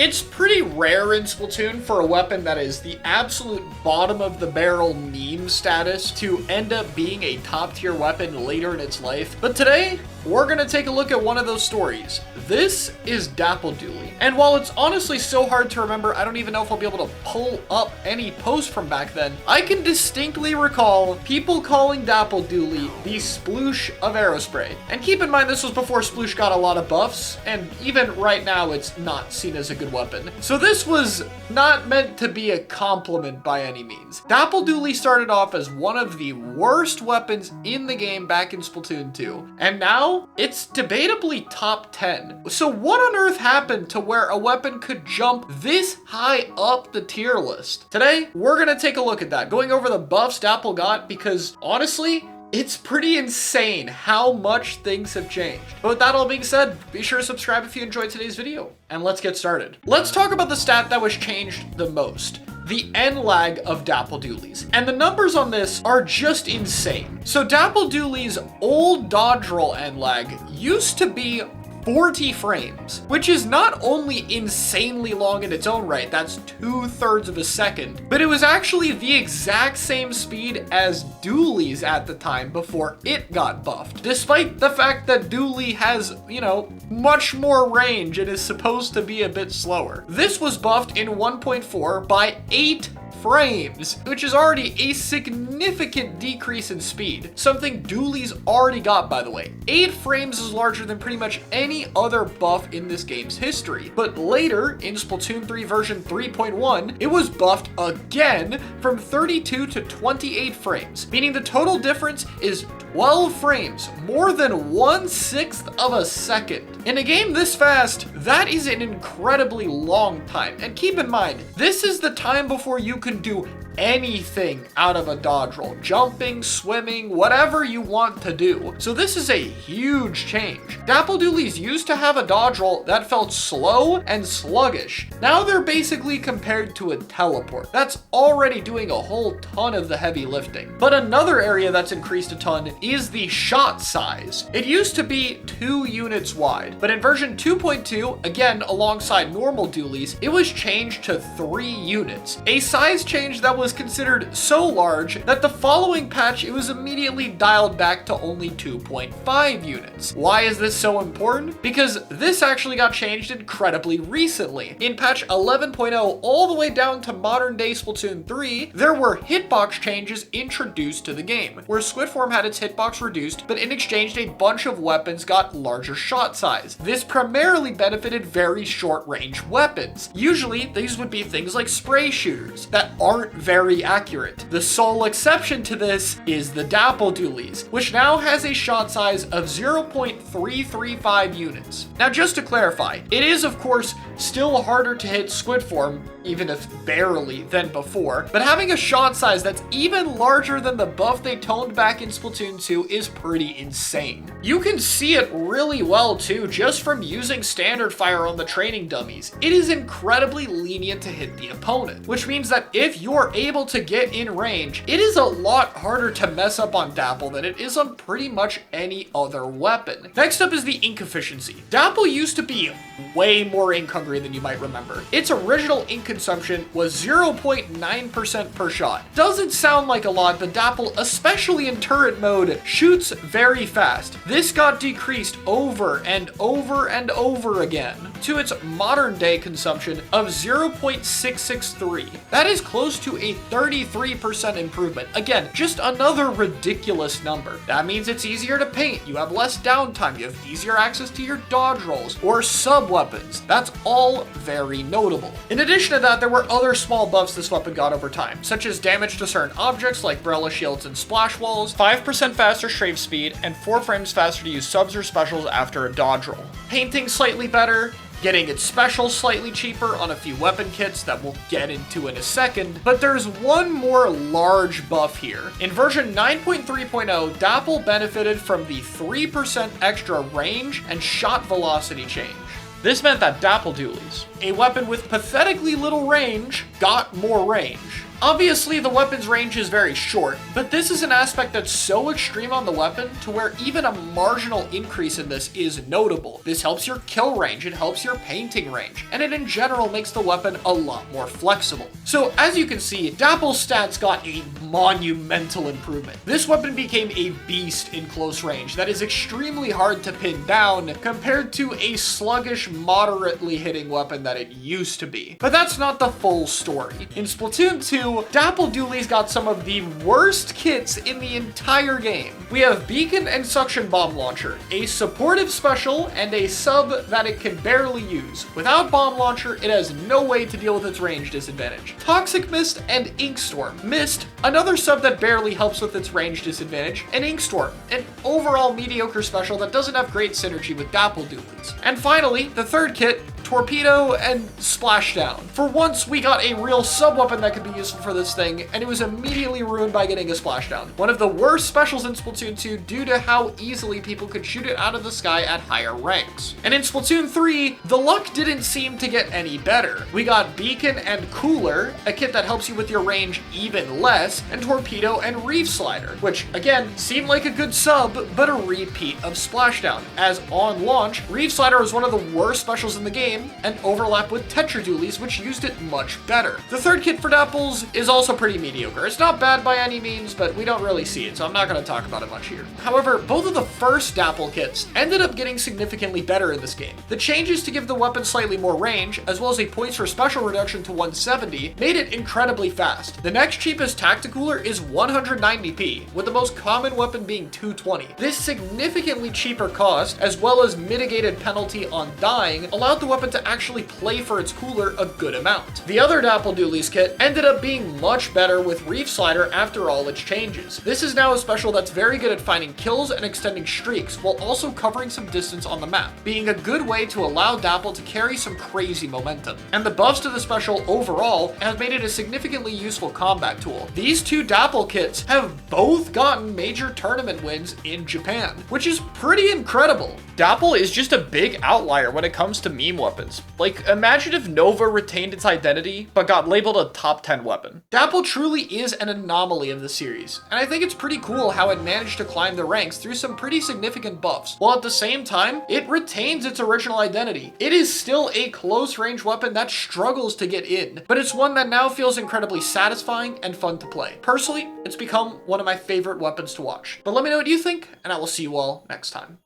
It's pretty rare in Splatoon for a weapon that is the absolute bottom of the barrel meme status to end up being a top tier weapon later in its life. But today, we're gonna take a look at one of those stories. This is Dapple dualie. And while it's honestly so hard to remember, I don't even know if I'll be able to pull up any posts from back then, I can distinctly recall people calling Dapple dualie the sploosh of Aerospray. And keep in mind, this was before sploosh got a lot of buffs, and even right now, it's not seen as a good weapon. So this was not meant to be a compliment by any means. Dapple dualie started off as one of the worst weapons in the game back in Splatoon 2, and now it's debatably top 10. So what on earth happened to where a weapon could jump this high up the tier list? Today, we're gonna take a look at that, going over the buffs Dapple got, because honestly, it's pretty insane how much things have changed. But with that all being said, be sure to subscribe if you enjoyed today's video, and let's get started. Let's talk about the stat that was changed the most: the N lag of Dapple dualies. And the numbers on this are just insane. So Dapple dualie's old dodge roll N lag used to be 40 frames, which is not only insanely long in its own right, that's 2/3 of a second, but it was actually the exact same speed as dualies at the time before it got buffed, despite the fact that dualie has, much more range and is supposed to be a bit slower. This was buffed in 1.4 by 8 frames, which is already a significant decrease in speed, something dualies already got, by the way. 8 frames is larger than pretty much any other buff in this game's history. But later, in Splatoon 3 version 3.1, it was buffed again from 32 to 28 frames, meaning the total difference is 12 frames, more than 1/6 of a second. In a game this fast, that is an incredibly long time. And keep in mind, this is the time before you can do anything out of a dodge roll, jumping, swimming, whatever you want to do. So this is a huge change. Dapple dualies used to have a dodge roll that felt slow and sluggish. Now they're basically compared to a teleport. That's already doing a whole ton of the heavy lifting. But another area that's increased a ton is the shot size. It used to be 2 units wide, but in version 2.2, again alongside normal dualies, it was changed to 3 units. A size change that was considered so large that the following patch it was immediately dialed back to only 2.5 units. Why is this so important? Because this actually got changed incredibly recently. In patch 11.0 all the way down to modern day Splatoon 3, there were hitbox changes introduced to the game, where Squid Form had its hitbox reduced, but in exchange a bunch of weapons got larger shot size. This primarily benefited very short range weapons. Usually these would be things like spray shooters that aren't very accurate. The sole exception to this is the Dapple dualies, which now has a shot size of 0.335 units. Now just to clarify, it is of course still harder to hit Squid Form, even if barely, than before, but having a shot size that's even larger than the buff they toned back in Splatoon 2 is pretty insane. You can see it really well too just from using standard fire on the training dummies. It is incredibly lenient to hit the opponent, which means that if you're able to get in range, it is a lot harder to mess up on Dapple than it is on pretty much any other weapon. Next up is the ink efficiency. Dapple used to be way more ink hungry than you might remember. Its original ink consumption was 0.9% per shot. Doesn't sound like a lot, but Dapple, especially in turret mode, shoots very fast. This got decreased over and over and over again to its modern day consumption of 0.663. That is close to a 33% improvement. Again, just another ridiculous number. That means it's easier to paint, you have less downtime, you have easier access to your dodge rolls or sub weapons. That's all very notable. In addition to that, there were other small buffs this weapon got over time, such as damage to certain objects like Brella shields and splash walls, 5% faster strafe speed, and 4 frames faster to use subs or specials after a dodge roll. Painting slightly better, getting its specials slightly cheaper on a few weapon kits that we'll get into in a second, but there's one more large buff here. In version 9.3.0, Dapple benefited from the 3% extra range and shot velocity change. This meant that Dapple dualies a weapon with pathetically little range got more range. Obviously, the weapon's range is very short, but this is an aspect that's so extreme on the weapon to where even a marginal increase in this is notable. This helps your kill range, it helps your painting range, and it in general makes the weapon a lot more flexible. So as you can see, Dapple's stats got a monumental improvement. This weapon became a beast in close range that is extremely hard to pin down compared to a sluggish, moderately hitting weapon that it used to be. But that's not the full story. In Splatoon 2, Dapple dualies got some of the worst kits in the entire game. We have Beacon and Suction Bomb Launcher, a supportive special, and a sub that it can barely use. Without Bomb Launcher, it has no way to deal with its range disadvantage. Toxic Mist and Inkstorm. Mist, another sub that barely helps with its range disadvantage, and Inkstorm, an overall mediocre special that doesn't have great synergy with Dapple dualies. And finally, the third kit, Torpedo and Splashdown. For once, we got a real sub-weapon that could be useful for this thing, and it was immediately ruined by getting a Splashdown. One of the worst specials in Splatoon 2 due to how easily people could shoot it out of the sky at higher ranks. And in Splatoon 3, the luck didn't seem to get any better. We got Beacon and Cooler, a kit that helps you with your range even less, and Torpedo and Reef Slider, which again, seemed like a good sub, but a repeat of Splashdown, as on launch, Reef Slider was one of the worst specials in the game, and overlap with Tetra dualies, which used it much better. The third kit for Dapples is also pretty mediocre. It's not bad by any means, but we don't really see it, so I'm not going to talk about it much here. However, both of the first Dapple kits ended up getting significantly better in this game. The changes to give the weapon slightly more range, as well as a points for special reduction to 170, made it incredibly fast. The next cheapest Tacticooler is 190p, with the most common weapon being 220. This significantly cheaper cost, as well as mitigated penalty on dying, allowed the weapon to actually play for its cooler a good amount. The other Dapple dualies kit ended up being much better with Reef Slider after all its changes. This is now a special that's very good at finding kills and extending streaks, while also covering some distance on the map, being a good way to allow Dapple to carry some crazy momentum. And the buffs to the special overall have made it a significantly useful combat tool. These two Dapple kits have both gotten major tournament wins in Japan, which is pretty incredible. Dapple is just a big outlier when it comes to meme weapons. Like, imagine if Nova retained its identity, but got labeled a top 10 weapon. Dapple truly is an anomaly of the series, and I think it's pretty cool how it managed to climb the ranks through some pretty significant buffs, while at the same time, it retains its original identity. It is still a close-range weapon that struggles to get in, but it's one that now feels incredibly satisfying and fun to play. Personally, it's become one of my favorite weapons to watch. But let me know what you think, and I will see you all next time.